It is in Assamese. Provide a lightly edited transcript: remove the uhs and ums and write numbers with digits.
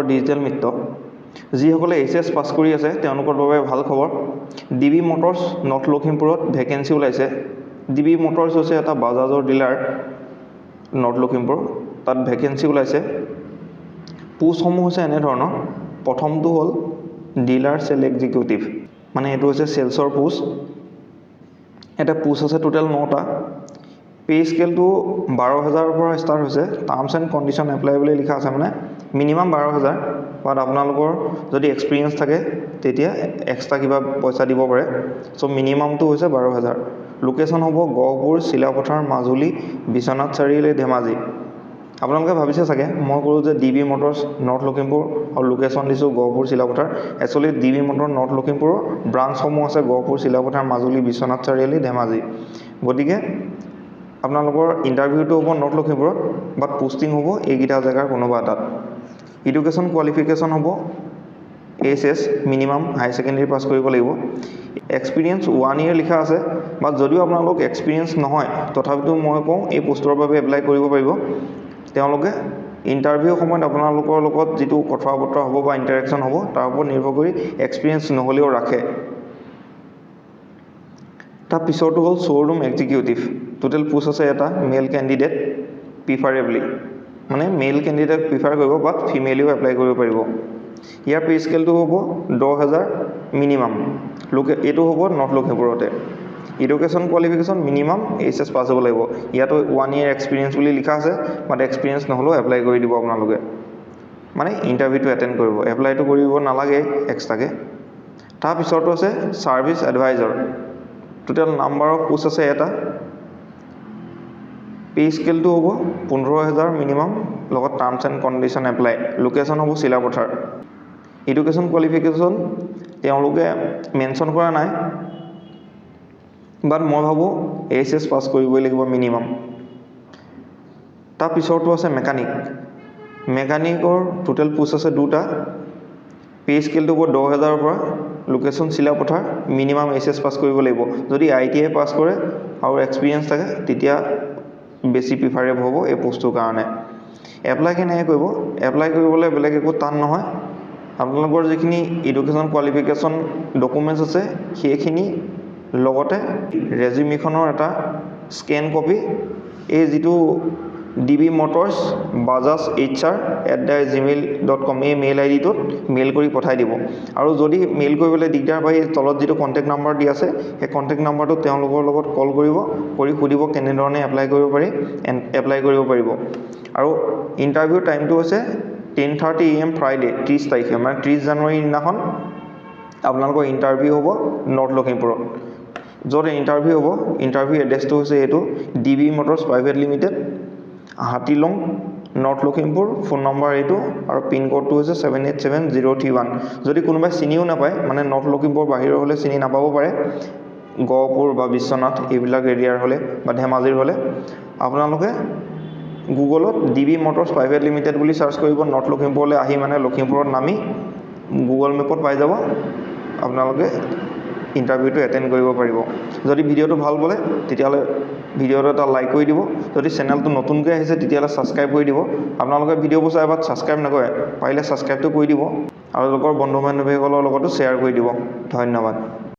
ডিজিটেল মিত্ৰ যিসকলে এইচএছ পাছ কৰি আছে তেওঁলোকৰ বাবে ভাল খবৰ। ডিবি মটৰ্ছ নৰ্থ লখিমপুৰত ভেকেঞ্চি ওলাইছে। ডিবি মটৰ্ছ হৈছে এটা বাজাজৰ ডিলাৰ নৰ্থ লখিমপুৰ, তাত ভেকেঞ্চি ওলাইছে। পোষ্টসমূহ হৈছে এনেধৰণৰ। প্ৰথমটো হ'ল ডিলাৰ চেল এক্সিকিউটিভ, মানে এইটো হৈছে চেলছৰ পোষ্ট। এটা পোষ্ট আছে টোটেল 9টা। পে স্কেলটো 12,000ৰ পৰা ষ্টাৰ্ট হৈছে। টাৰ্মছ এণ্ড কণ্ডিশ্যন এপ্লাই বুলি লিখা আছে, মানে মিনিমাম 12,000, বাট আপোনালোকৰ যদি এক্সপিৰিয়েঞ্চ থাকে তেতিয়া এক্সট্ৰা কিবা পইচা দিব পাৰে। চ' মিনিমামটো হৈছে 12,000। লোকেশ্যন হ'ব গহপুৰ, চিলাপথাৰ, মাজুলী, বিশ্বনাথ চাৰিআলি, ধেমাজি। আপোনালোকে ভাবিছে চাগে মই ক'লোঁ যে ডিবি মটৰ্ছ নৰ্থ লখিমপুৰ আৰু লোকেশ্যন দিছোঁ Gohpur, Silapathar. Actually DB motor north লখিমপুৰৰ ব্ৰাঞ্চসমূহ আছে গহপুৰ, চিলাপথাৰ, মাজুলী, বিশ্বনাথ চাৰিআলি, ধেমাজি। গতিকে আপোনালোকৰ ইণ্টাৰভিউটো হ'ব নৰ্থ লখিমপুৰত, বাট পোষ্টিং হ'ব এইকেইটা জেগাৰ কোনোবা এটাত। এডুকেশ্যন কোৱালিফিকেশ্যন হ'ব HS, minimum higher secondary pass কৰিব লাগিব। এক্সপিৰিয়েঞ্চ 1 year লিখা আছে, বাট যদিও আপোনালোক এক্সপিৰিয়েঞ্চ নহয় তথাপিতো মই কওঁ এই পোষ্টৰ বাবে এপ্লাই কৰিব পাৰিব। তেওঁলোকে ইণ্টাৰভিউ সময়ত আপোনালোকৰ লগত যিটো কথা বতৰা হ'ব বা ইণ্টাৰেকশ্যন হ'ব তাৰ ওপৰত নিৰ্ভৰ কৰি এক্সপিৰিয়েঞ্চ নহ'লেও ৰাখে। তাৰ পিছৰটো হ'ল শ্ব'ৰুম এক্সিকিউটিভ। টোটেল পোষ্ট আছে এটা, মেল কেণ্ডিডেট প্ৰিফাৰেবলি, মানে মেল কেণ্ডিডেট প্ৰিফাৰ কৰিব, বাট ফিমেলিও এপ্লাই কৰিব পাৰিব। ইয়াৰ পে স্কেলটো হ'ব 10,000 মিনিমাম। এইটো হ'ব নৰ্থ লখিমপুৰতে। Education qualification minimum HS pass হ'ব লাগিব। ইয়াতো 1 year এক্সপিৰিয়েঞ্চ বুলি লিখা আছে, বাট এক্সপিৰিয়েঞ্চ নহ'লেও এপ্লাই কৰি দিব আপোনালোকে, মানে ইণ্টাৰভিউটো এটেণ্ড কৰিব। এপ্লাইটো কৰিব নালাগে এক্সট্ৰাকৈ। তাৰপিছৰটো আছে service adviser. Total number of post আছে এটা। পে স্কেলটো হ'ব 15,000 মিনিমাম, লগত terms and condition apply. Location হ'ব চিলাপথাৰ। এডুকেশ্যন কোৱালিফিকেশ্যন তেওঁলোকে মেনশ্যন কৰা নাই, বাট মই ভাবোঁ এইচএছ পাছ কৰিবই লাগিব মিনিমাম। তাৰপিছৰটো আছে মেকানিক। মেকানিকৰ টোটেল পোষ্ট আছে 2টা। পে স্কেলটো হ'ব 10,000ৰ পৰা। লোকেশ্যন চিলাপথাৰ, মিনিমাম এইচএছ পাছ কৰিব লাগিব। যদি ITI পাছ কৰে আৰু এক্সপিৰিয়েঞ্চ থাকে তেতিয়া বেছি প্ৰিফাৰেবল হ'ব এই পোষ্টটোৰ কাৰণে। এপ্লাই কেনেকৈ কৰিব? এপ্লাই কৰিবলৈ বেলেগ একো টান নহয়। আপোনালোকৰ যিখিনি এডুকেশ্যন কোৱালিফিকেশ্যন ডকুমেণ্টছ আছে সেইখিনি লগতে ৰেজিউমিখনৰ এটা স্কেন কপি এই যিটো ডিবি মটৰ্ছ বাজাজ HR@gmail.com এই মেইল আইডিটোত মেইল কৰি পঠাই দিব। আৰু যদি মেইল কৰিবলৈ দিগদাৰ পায় তলত যিটো কণ্টেক্ট নাম্বাৰ দি আছে সেই কণ্টেক্ট নাম্বাৰটোত তেওঁলোকৰ লগত কল কৰিব, কৰি সুধিব কেনেধৰণে এপ্লাই কৰিব পাৰি, এপ্লাই কৰিব পাৰিব। আৰু ইণ্টাৰভিউ টাইমটো হৈছে 10:30 AM ফ্ৰাইডে 30 তাৰিখে, মানে 30 জানুৱাৰীৰ দিনাখন আপোনালোকৰ ইণ্টাৰভিউ হ'ব নৰ্থ লখিমপুৰত। য'ত ইণ্টাৰভিউ হ'ব, ইণ্টাৰভিউ এড্ৰেছটো হৈছে এইটো DB motors private limited, Hatilong, north Lakhimpur. Phone number এইটো আৰু পিনক'ডটো হৈছে 787031। যদি কোনোবাই চিনিও নাপায়, মানে নৰ্থ লখিমপুৰ বাহিৰৰ হ'লে চিনি নাপাব পাৰে, গহপুৰ বা বিশ্বনাথ এইবিলাক এৰিয়াৰ হ'লে বা ধেমাজিৰ হ'লে, আপোনালোকে গুগলত ডিবি মটৰ্ছ প্ৰাইভেট লিমিটেড বুলি চাৰ্চ কৰিব। নৰ্থ লখিমপুৰলৈ আহি মানে লখিমপুৰত নামি গুগল মেপত পাই যাব। আপোনালোকে ইণ্টাৰভিউটো এটেণ্ড কৰিব পাৰিব। যদি ভিডিঅ'টো ভাল পালে তেতিয়াহ'লে ভিডিঅ'টো এটা লাইক কৰি দিব। যদি চেনেলটো নতুনকৈ আহিছে তেতিয়াহ'লে ছাবস্ক্ৰাইব কৰি দিব। আপোনালোকে ভিডিঅ'বোৰ চাই বাট ছাবস্ক্ৰাইব নকৰে, পাৰিলে ছাবস্ক্ৰাইবটো কৰি দিব আৰু লোকৰ বন্ধু বান্ধৱীসকলৰ লগতো শ্বেয়াৰ কৰি দিব। ধন্যবাদ।